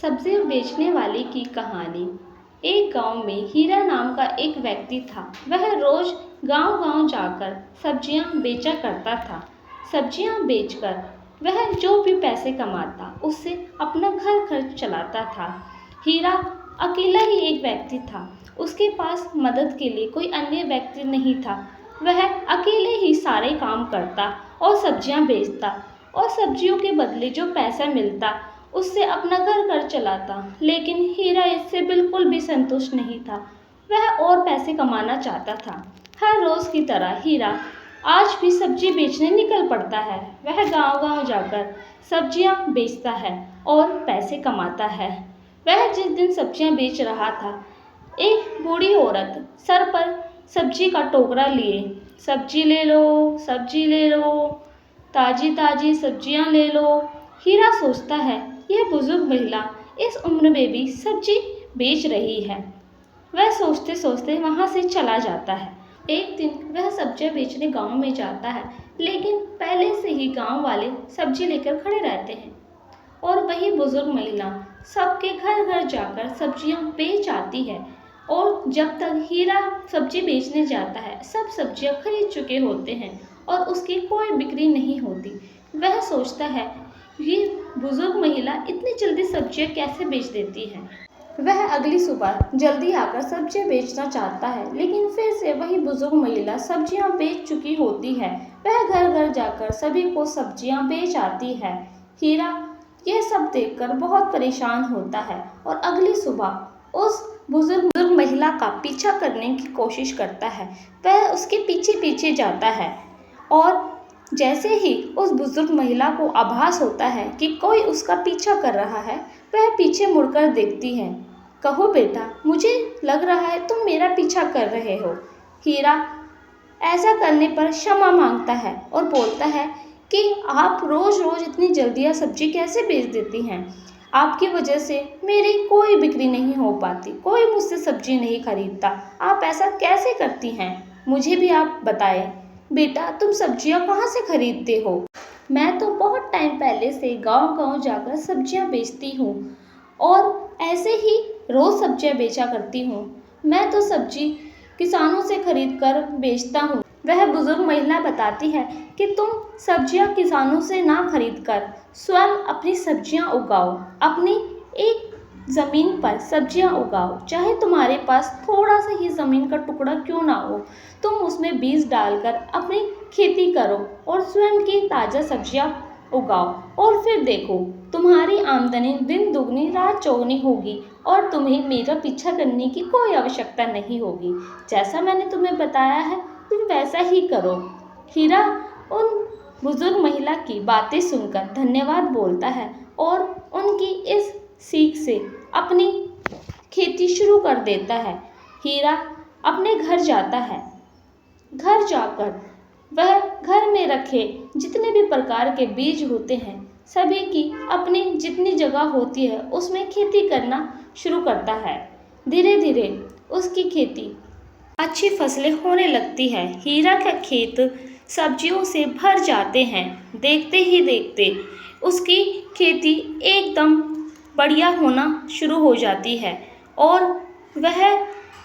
सब्जी बेचने वाले की कहानी। एक गांव में हीरा नाम का एक व्यक्ति था। वह रोज गांव-गांव जाकर सब्जियां बेचा करता था। सब्जियां बेचकर वह जो भी पैसे कमाता उससे अपना घर खर्च चलाता था। हीरा अकेला ही एक व्यक्ति था। उसके पास मदद के लिए कोई अन्य व्यक्ति नहीं था। वह अकेले ही सारे काम करता और सब्जियां बेचता और सब्जियों के बदले जो पैसा मिलता उससे अपना घर खर्च चलाता। लेकिन हीरा इससे बिल्कुल भी संतुष्ट नहीं था। वह और पैसे कमाना चाहता था। हर रोज की तरह हीरा आज भी सब्जी बेचने निकल पड़ता है। वह गांव-गांव जाकर सब्जियां बेचता है और पैसे कमाता है। वह जिस दिन सब्जियां बेच रहा था, एक बूढ़ी औरत सर पर सब्जी का टोकरा लिए, सब्जी ले लो, सब्जी ले लो, ताजी ताजी सब्जियां ले लो। हीरा सोचता है, यह बुजुर्ग महिला इस उम्र में भी सब्जी बेच रही है। वह सोचते सोचते वहां से चला जाता है। एक दिन वह सब्जियां बेचने गांव में जाता है, लेकिन पहले से ही गांव वाले सब्जी लेकर खड़े रहते हैं और वही बुजुर्ग महिला सबके घर घर जाकर सब्जियां बेच आती है। और जब तक हीरा सब्जी बेचने जाता है, सब सब्जियां खरीद चुके होते हैं और उसकी कोई बिक्री नहीं होती। वह सोचता है, ये बुजुर्ग महिला इतनी जल्दी सब्जियां कैसे बेच देती है। वह अगली सुबह जल्दी आकर सब्जियां बेचना चाहता है, लेकिन फिर से वही बुजुर्ग महिला सब्जियां बेच चुकी होती है। वह घर घर जाकर सभी को सब्जियां बेच आती है। हीरा यह सब देखकर बहुत परेशान होता है और अगली सुबह उस बुजुर्ग महिला का पीछा करने की कोशिश करता है। वह उसके पीछे पीछे जाता है और जैसे ही उस बुजुर्ग महिला को आभास होता है कि कोई उसका पीछा कर रहा है, वह पीछे मुड़कर देखती है। कहो बेटा, मुझे लग रहा है तुम मेरा पीछा कर रहे हो। हीरा ऐसा करने पर क्षमा मांगता है और बोलता है कि आप रोज रोज इतनी जल्दी सब्जी कैसे बेच देती हैं। आपकी वजह से मेरी कोई बिक्री नहीं हो पाती, कोई मुझसे सब्जी नहीं खरीदता। आप ऐसा कैसे करती हैं? मुझे भी आप बताएं। बेटा, तुम सब्जियां कहाँ से खरीदते हो? मैं तो बहुत टाइम पहले से गांव-गांव जाकर सब्जियां बेचती हूँ और ऐसे ही रोज सब्जियां बेचा करती हूँ। मैं तो सब्जी किसानों से खरीद कर बेचता हूँ। वह बुजुर्ग महिला बताती है कि तुम सब्जियां किसानों से ना खरीद कर स्वयं अपनी सब्जियां उगाओ। अपनी एक ज़मीन पर सब्जियां उगाओ, चाहे तुम्हारे पास थोड़ा सा ही ज़मीन का टुकड़ा क्यों ना हो। तुम उसमें बीज डालकर अपनी खेती करो और स्वयं की ताज़ा सब्जियां उगाओ और फिर देखो, तुम्हारी आमदनी दिन दुगनी रात चौगुनी होगी और तुम्हें मेरा पीछा करने की कोई आवश्यकता नहीं होगी। जैसा मैंने तुम्हें बताया है, तुम वैसा ही करो। हीरा उन बुजुर्ग महिला की बातें सुनकर धन्यवाद बोलता है और उनकी इस सीख से अपनी खेती शुरू कर देता है। हीरा अपने घर जाता है। घर जाकर वह घर में रखे जितने भी प्रकार के बीज होते हैं, सभी की अपनी जितनी जगह होती है उसमें खेती करना शुरू करता है। धीरे धीरे उसकी खेती अच्छी फसलें होने लगती है। हीरा का खेत सब्जियों से भर जाते हैं। देखते ही देखते उसकी खेती एकदम बढ़िया होना शुरू हो जाती है और वह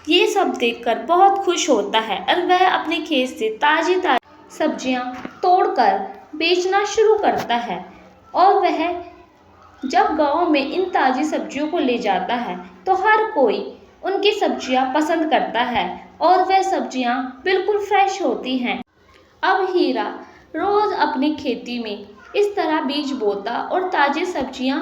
ये सब देखकर बहुत खुश होता है और वह अपने खेत से ताज़ी ताज़ी सब्जियां तोड़कर बेचना शुरू करता है। और वह जब गांव में इन ताज़ी सब्जियों को ले जाता है तो हर कोई उनकी सब्जियां पसंद करता है और वह सब्जियां बिल्कुल फ्रेश होती हैं। अब हीरा रोज अपनी खेती में इस तरह बीज बोता और ताज़ी सब्जियां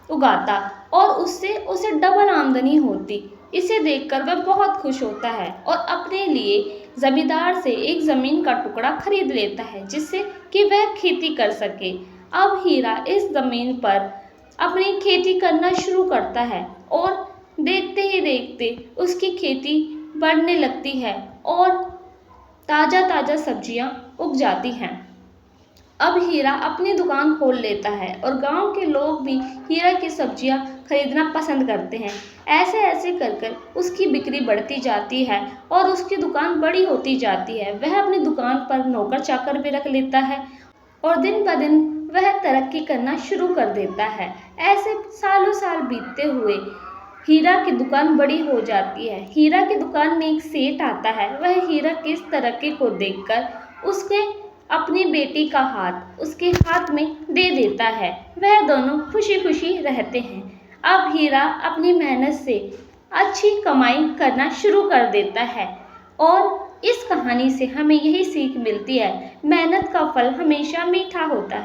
उगाता और उससे उसे डबल आमदनी होती। इसे देखकर वह बहुत खुश होता है और अपने लिए जमींदार से एक ज़मीन का टुकड़ा खरीद लेता है, जिससे कि वह खेती कर सके। अब हीरा इस ज़मीन पर अपनी खेती करना शुरू करता है और देखते ही देखते उसकी खेती बढ़ने लगती है और ताज़ा ताज़ा सब्जियां उग जाती हैं। अब हीरा अपनी दुकान खोल लेता है और गांव के लोग भी हीरा की सब्जियां खरीदना पसंद करते हैं। ऐसे ऐसे कर कर उसकी बिक्री बढ़ती जाती है और उसकी दुकान बड़ी होती जाती है। वह अपनी दुकान पर नौकर चाकर भी रख लेता है और दिन ब दिन वह तरक्की करना शुरू कर देता है। ऐसे सालों साल बीतते हुए हीरा की दुकान बड़ी हो जाती है। हीरा की दुकान में एक सेठ आता है। वह हीरा की इस तरक्की को देखकर उसके अपनी बेटी का हाथ उसके हाथ में दे देता है। वह दोनों खुशी खुशी रहते हैं। अब हीरा अपनी मेहनत से अच्छी कमाई करना शुरू कर देता है और इस कहानी से हमें यही सीख मिलती है, मेहनत का फल हमेशा मीठा होता है।